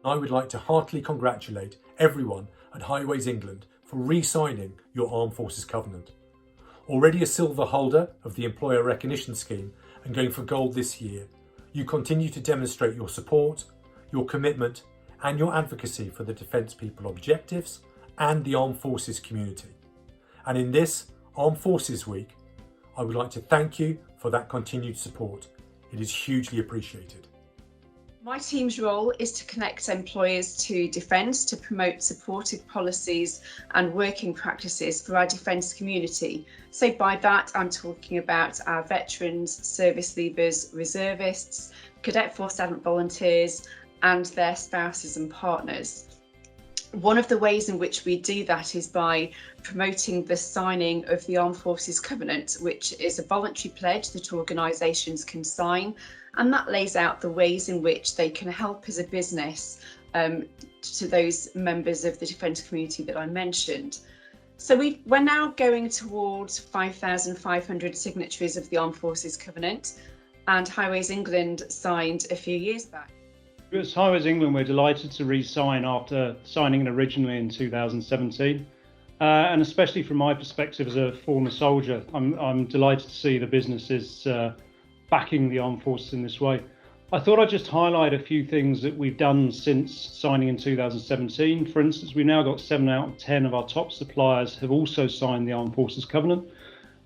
I would like to heartily congratulate everyone at Highways England for re-signing your Armed Forces Covenant. Already a silver holder of the Employer Recognition Scheme and going for gold this year, you continue to demonstrate your support, your commitment and your advocacy for the Defence People objectives and the Armed Forces community. And in this Armed Forces Week, I would like to thank you for that continued support. It is hugely appreciated. My team's role is to connect employers to defence, to promote supportive policies and working practices for our defence community. So by that, I'm talking about our veterans, service leavers, reservists, Cadet Force Adult volunteers and their spouses and partners. One of the ways in which we do that is by promoting the signing of the Armed Forces Covenant, which is a voluntary pledge that organisations can sign, and that lays out the ways in which they can help as a business to those members of the defence community that I mentioned. So we're now going towards 5,500 signatories of the Armed Forces Covenant, and Highways England signed a few years back. As Highways England, we're delighted to re-sign after signing it originally in 2017. And especially from my perspective as a former soldier, I'm delighted to see the businesses backing the armed forces in this way. I thought I'd just highlight a few things that we've done since signing in 2017. For instance, we've now got 7 out of 10 of our top suppliers have also signed the Armed Forces Covenant.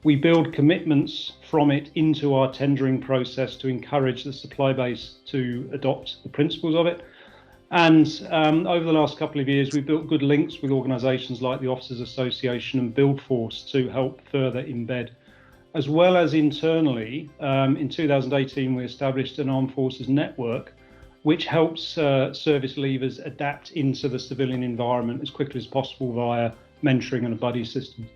We build commitments from it into our tendering process to encourage the supply base to adopt the principles of it. And over the last couple of years, we've built good links with organisations like the Officers Association and Build Force to help further embed. As well as internally, in 2018, we established an Armed Forces network, which helps service leavers adapt into the civilian environment as quickly as possible via mentoring and a buddy system.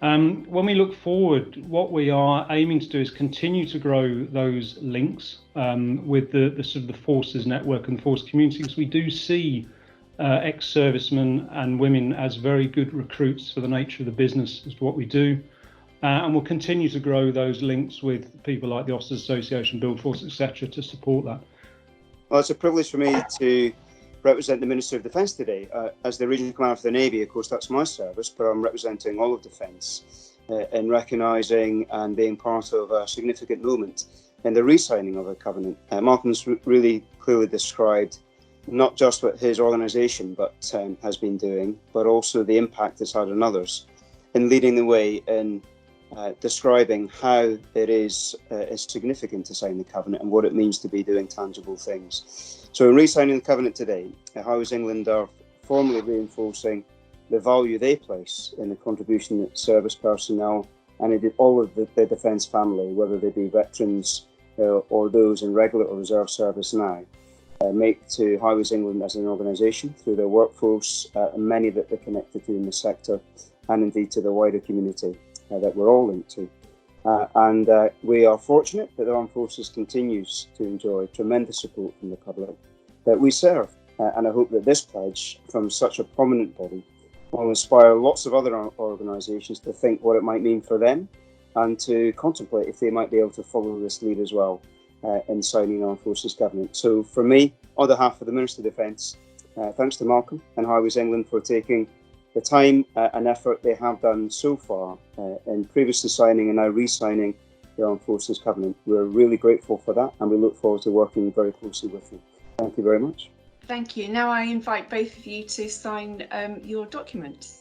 When we look forward, what we are aiming to do is continue to grow those links with the sort of the forces network and the force community, because we do see ex-servicemen and women as very good recruits for the nature of the business as to what we do. And we'll continue to grow those links with people like the Officers Association, Build Force, etc., to support that. Well, it's a privilege for me to represent the Minister of Defence today. As the Regional Commander for the Navy, of course, that's my service, but I'm representing all of Defence in recognising and being part of a significant moment in the re-signing of a covenant. Malcolm's really clearly described not just what his organisation has been doing, but also the impact it's had on others, in leading the way in describing how it is significant to sign the covenant and what it means to be doing tangible things. So in re-signing the covenant today, Highways England are formally reinforcing the value they place in the contribution that service personnel and indeed all of the defence family, whether they be veterans or those in regular or reserve service now, make to Highways England as an organisation through their workforce and many that they're connected to in the sector, and indeed to the wider community that we're all linked to. And we are fortunate that the Armed Forces continues to enjoy tremendous support from the public that we serve. And I hope that this pledge from such a prominent body will inspire lots of other organisations to think what it might mean for them and to contemplate if they might be able to follow this lead as well in signing the Armed Forces Covenant. So for me, on behalf of the Minister of Defence, thanks to Malcolm and Highways England for taking the time and effort they have done so far in previously signing and now re-signing the Armed Forces Covenant. We're really grateful for that and we look forward to working very closely with you. Thank you very much. Thank you. Now I invite both of you to sign your documents.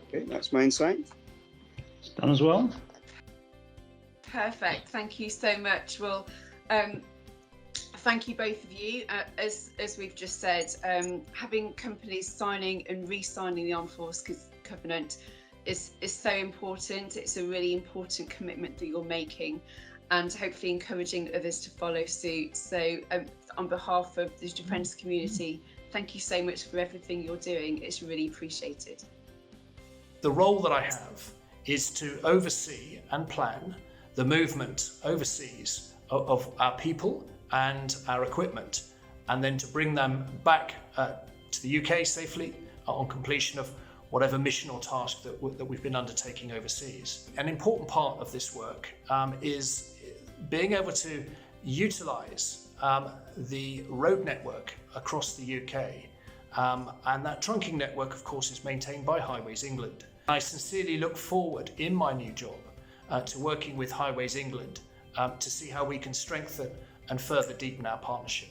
Okay, that's mine signed. It's done as well. Perfect. Thank you so much. Well, thank you both of you. As we've just said, having companies signing and re-signing the Armed Forces Covenant is so important. It's a really important commitment that you're making, and hopefully encouraging others to follow suit. So, on behalf of the defence community, thank you so much for everything you're doing. It's really appreciated. The role that I have is to oversee and plan the movement overseas of our people and our equipment and then to bring them back to the UK safely on completion of whatever mission or task that we've been undertaking overseas. An important part of this work is being able to utilise the road network across the UK, and that trunking network, of course, is maintained by Highways England. I sincerely look forward in my new job to working with Highways England to see how we can strengthen and further deepen our partnership.